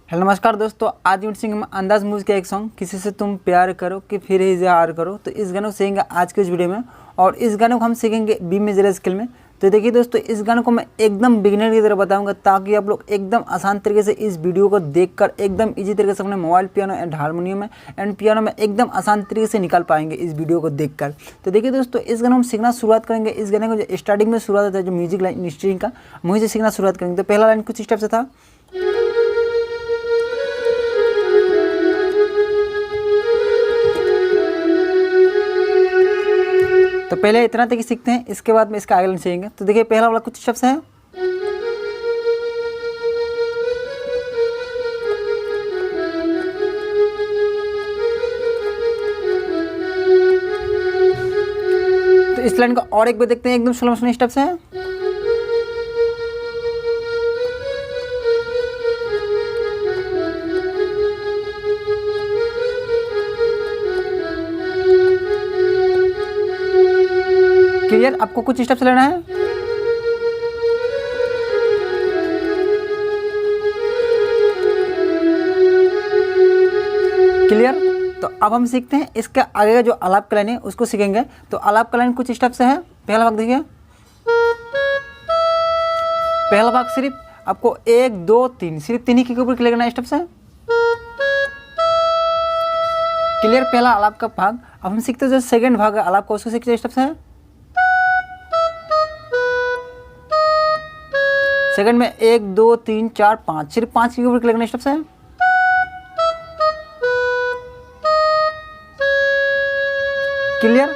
Hello नमस्कार दोस्तों, आज मिक्सिंग में अंदाज म्यूजिक का एक सॉन्ग किसी से तुम प्यार करो कि फिर इजहार करो। तो इस गाने को सीखेंगे आज के इस वीडियो में, और इस गाने को हम सीखेंगे बी मेजर स्केल में। तो देखिए दोस्तों, इस गाने को मैं एकदम बिगिनर की तरह बताऊंगा ताकि आप लोग एकदम आसान तरीके से इस वीडियो को देखकर एकदम इजी तरीके से अपने मोबाइल पियानो एंड हारमोनियम में एंड पियानो में एकदम आसान तरीके से निकाल पाएंगे इस वीडियो को देखकर। तो देखिए दोस्तों, इस गाने को हम सीखना शुरुआत करेंगे। इस गाने को जो स्टार्टिंग में शुरुआत होता है, जो म्यूजिक लाइन स्ट्रिंग का, वहीं से सीखना शुरुआत करेंगे। तो पहला लाइन कुछ स्टेप से था। तो पहले इतना तक सीखते हैं, इसके बाद में इसका आगे लाइन सीखेंगे। तो देखिए पहला वाला कुछ शब्द है, तो इस लाइन को और एक बार देखते हैं, एकदम स्लो स्लो स्टेप्स है। क्लियर? आपको कुछ स्टेप्स लेना है। क्लियर? तो अब हम सीखते हैं इसके आगे का जो आलाप का लाइन है उसको सीखेंगे। तो आलाप का लाइन कुछ स्टेप्स है। पहला भाग देखिए, पहला भाग सिर्फ आपको 1 2 3 सिर्फ 3 ही के ऊपर क्लियर करना स्टेप्स है। क्लियर? पहला आलाप का भाग। अब हम सीखते हैं जो सेकंड भाग है आलाप का, उसको सीखते स्टेप्स है। सेकंड में 1 2 3 4 5 सिर्फ 5 के ऊपर क्लिक करना स्टेप्स है। क्लियर?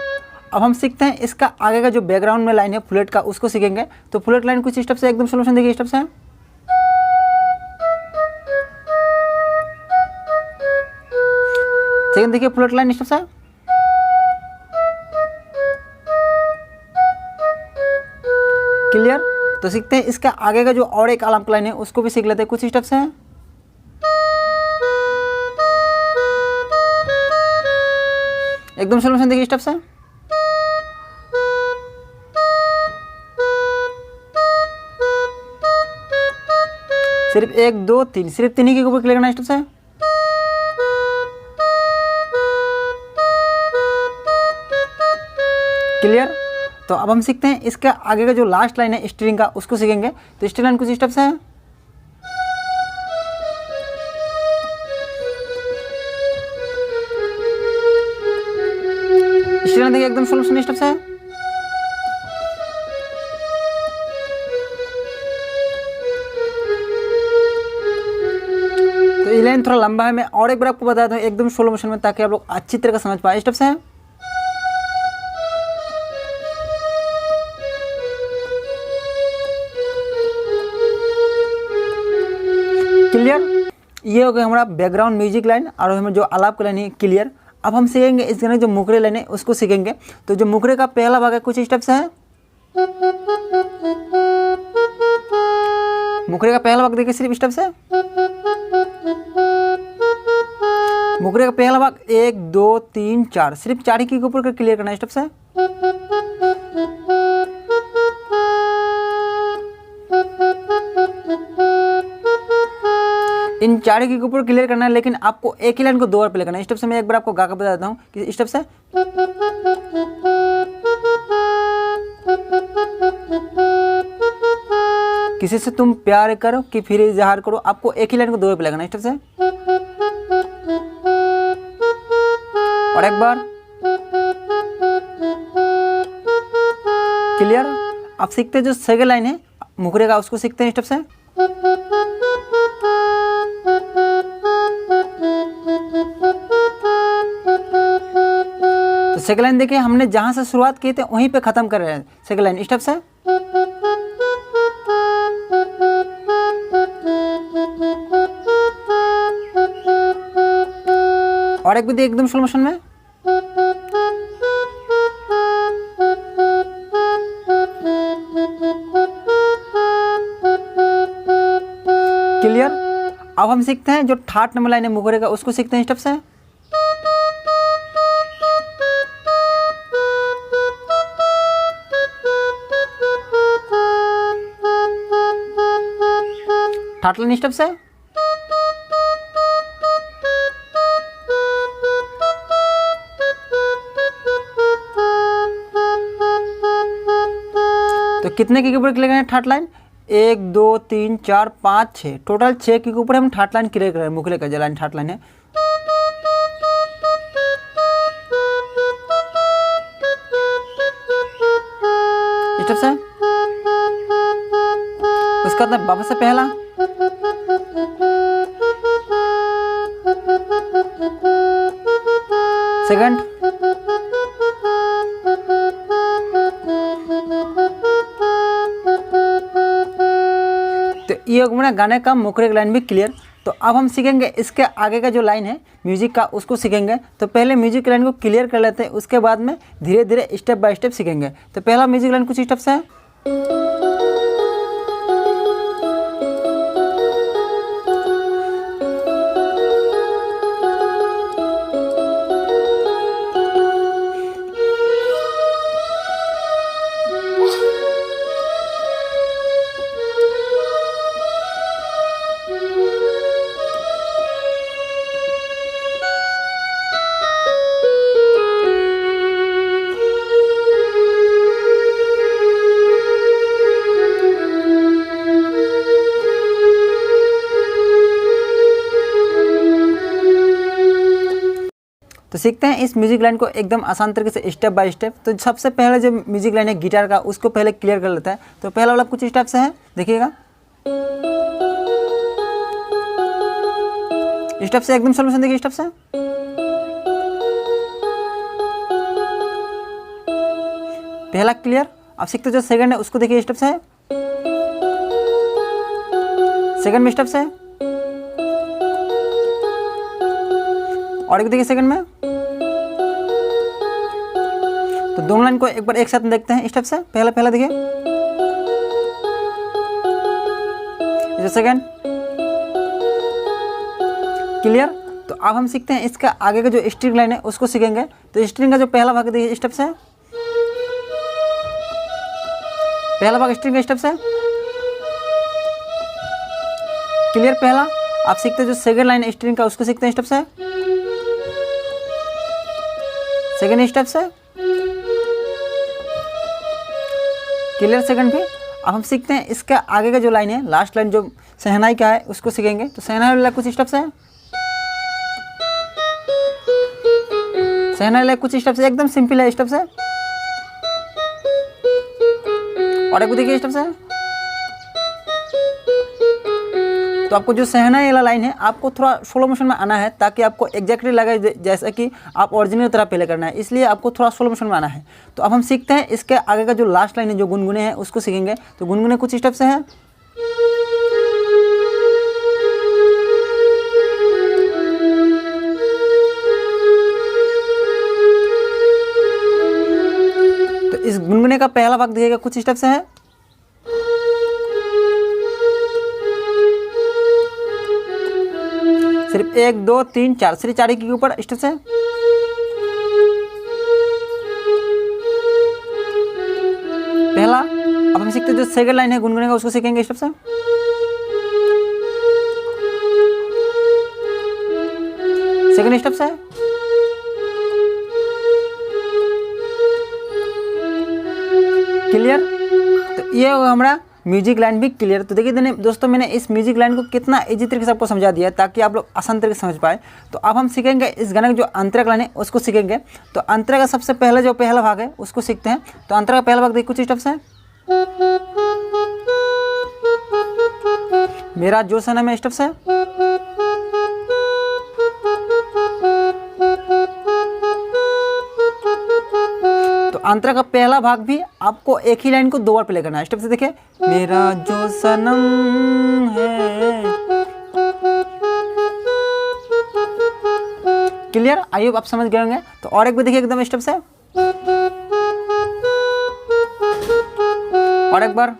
अब हम सीखते हैं इसका आगे का जो बैकग्राउंड में लाइन है फ्लूट का, उसको सीखेंगे। तो फ्लूट लाइन कुछ स्टेप्स है, एकदम सोल्यूशन देखिए स्टेप्स है। सेकंड देखिए फ्लूट लाइन स्टेप्स है। क्लियर? तो सीखते हैं इसका आगे का जो और एक आलाप लाइन है उसको भी सीख लेते हैं। कुछ स्टेप्स हैं, एकदम सोल्यूशन देखिए स्टेप्स है। सिर्फ 1 2 3 सिर्फ 3 ही के ऊपर क्लिक करना स्टेप्स है। क्लियर? तो अब हम सीखते हैं इसका आगे का जो लास्ट लाइन है स्ट्रिंग का, उसको सीखेंगे। तो स्ट्रिंग लाइन कुछ स्टेप्स हैं। स्ट्रिंग लाइन देखिए एकदम सोल्यूशन स्टेप्स है। तो ये लाइन थोड़ा लंबा है, मैं और एक बार आपको बता दूं एकदम स्लो मोशन में ताकि आप लोग अच्छी तरह समझ पाए। स्टेप्स हैं। क्लियर? ये हो गया हमारा बैकग्राउंड म्यूजिक लाइन और हमें जो आलाप का लाइन है। क्लियर? अब हम सीखेंगे इस गाने जो मुखड़े लाइन है उसको सीखेंगे। तो जो मुखड़े का पहला भाग है कुछ स्टेप्स है। मुखड़े का पहला भाग देखिए सिर्फ स्टेप्स है। मुखड़े का पहला भाग 1 2 3 4 सिर्फ 4 ही के ऊपर क्लियर करना स्टेप्स है। इन 4 के ऊपर क्लियर करना है, लेकिन आपको एक ही लाइन को 2 बार प्ले करना है। स्टेप से मैं एक बार आपको गा कर बता देता हूँ कि स्टेप से किसी से तुम प्यार करो कि फिर इजहार करो। आपको एक ही लाइन को दो बार पे लगाना स्टेप से। और एक बार। क्लियर। आप सीखते हैं जो सेकंड लाइन है मुखरे का, उसको सीखते हैं स्टेप से। तो सेकंड लाइन देखिए, हमने जहां से शुरुआत की थी वहीं पे खत्म कर रहे हैं। सेकंड लाइन स्टेप से। और एक भी एकदम स्लो मोशन में। क्लियर। अब हम सीखते हैं जो थर्ड नंबर लाइन है मुखरे का, उसको सीखते हैं स्टेप से। थर्ड लाइन स्टेप से। तो कितने के ऊपर क्लियर करें थर्ड लाइन? 1 2 3 4 5 6, टोटल 6 के ऊपर हम थर्ड लाइन क्लियर कर रहे हैं। मुखले का जो लाइन थर्ड लाइन है स्टेप से। उसका बाद वापस से पहला, सेकंड, तो ये मेरा गाने का मुखरे का लाइन भी क्लियर। तो अब हम सीखेंगे इसके आगे का जो लाइन है म्यूजिक का, उसको सीखेंगे। तो पहले म्यूजिक की लाइन को क्लियर कर लेते हैं, उसके बाद में धीरे धीरे स्टेप बाय स्टेप सीखेंगे। तो पहला म्यूजिक लाइन कुछ स्टेप्स है। तो सीखते हैं इस म्यूजिक लाइन को एकदम आसान तरीके से स्टेप बाय स्टेप। तो सबसे पहले जो म्यूजिक लाइन है गिटार का, उसको पहले क्लियर कर लेता है। तो पहला वाला कुछ स्टेप्स है, देखिएगा। स्टेप से एकदम सोल्यूशन देखिए, स्टेप से। पहला क्लियर। अब सीखते जो सेकंड है उसको देखिए, स्टेप से। सेकंड में स्टेप से। और एक देखिए सेकंड में। तो दोनों लाइन को एक बार एक साथ देखते हैं स्टेप से। पहला पहला देखिए, सेकंड क्लियर। तो अब हम सीखते हैं इसका आगे का जो स्ट्रिंग लाइन है उसको सीखेंगे। तो स्ट्रिंग का जो पहला भाग देखिए स्टेप से। पहला भाग स्ट्रिंग का स्टेप से क्लियर पहला। आप सीखते हैं जो सेकंड लाइन है स्ट्रिंग का, उसको सीखते हैं स्टेप से। सेकंड स्टेप से क्लियर सेकंड भी। अब हम सीखते हैं इसका आगे का जो लाइन है, लास्ट लाइन जो शहनाई का है, उसको सीखेंगे। तो शहनाई वाला कुछ स्टेप्स है। शहनाई वाला कुछ स्टेप्स है, एकदम सिंपल है स्टेप्स है। और एक देखिए स्टेप्स है। तो आपको जो शहनाई वाला लाइन है आपको थोड़ा स्लो मोशन में आना है, ताकि आपको एग्जैक्टली लगे जैसा कि आप ओरिजिनल तरह पहले करना है, इसलिए आपको थोड़ा स्लो मोशन में आना है। तो अब हम सीखते हैं इसके आगे का जो लास्ट लाइन है जो गुनगुने हैं उसको सीखेंगे। तो गुनगुने कुछ स्टेप्स हैं। तो इस गुनगुने का पहला भाग दिखेगा, कुछ स्टेप्स हैं। सिर्फ 1 2 3 4 सिर्फ 4 के ऊपर स्टेप्स है। पहला। अब हम सीखते हैं जो सेकंड लाइन है गुनगुने का, उसको सीखेंगे स्टेप्स है। सेकंड स्टेप्स है। क्लियर। तो ये होगा हमारा म्यूजिक लाइन भी क्लियर। तो देखिए दोस्तों मैंने इस म्यूजिक लाइन को कितना इजी तरीके से आपको समझा दिया ताकि आप लोग आसान तरीके से समझ पाए। तो अब हम सीखेंगे इस गाने का जो अंतरा का लाइन है उसको सीखेंगे। तो अंतरा का सबसे पहले जो पहला भाग है उसको सीखते हैं। तो अंतरा का पहला भाग देखिए कुछ स्टेप्स है। मेरा जो सनम है स्टेप्स है। तो अंतरा का पहला भाग भी आपको एक ही लाइन को 2 बार प्ले करना है। स्टेप से देखिए, मेरा जो सनम है। क्लियर? आई होप आप समझ गए होंगे। तो और एक बार देखिए एकदम स्टेप से, और एक बार।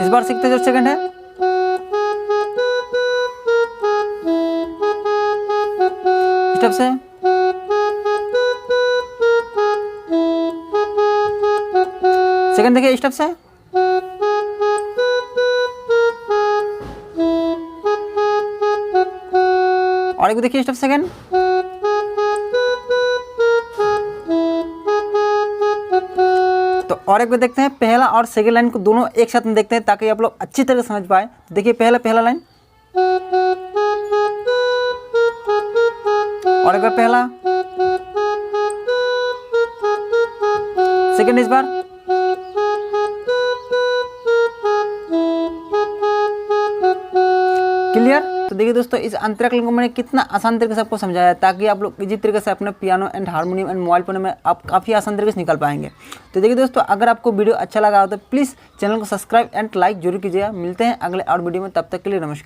इस बार सीखते जो सेकंड है, स्टेप से। सेकंड देखिए स्टेप से। और एक देखिए स्टेप सेकंड। तो और एक बार देखते हैं पहला और सेकंड लाइन को दोनों एक साथ में देखते हैं ताकि आप लोग अच्छी तरह से समझ पाए। देखिए पहला लाइन, और एक बार पहला, सेकंड इस बार। क्लियर? तो देखिए दोस्तों इस अंतरा को मैंने कितना आसान तरीके से आपको समझाया ताकि आप लोग इजी तरीके से अपने piano and harmonium and mobile phone में आप काफ़ी आसान तरीके से निकाल पाएंगे। तो देखिए दोस्तों अगर आपको वीडियो अच्छा लगा हो तो प्लीज़ चैनल को सब्सक्राइब एंड लाइक जरूर कीजिएगा। मिलते हैं अगले और वीडियो में, तब तक के लिए नमस्कार।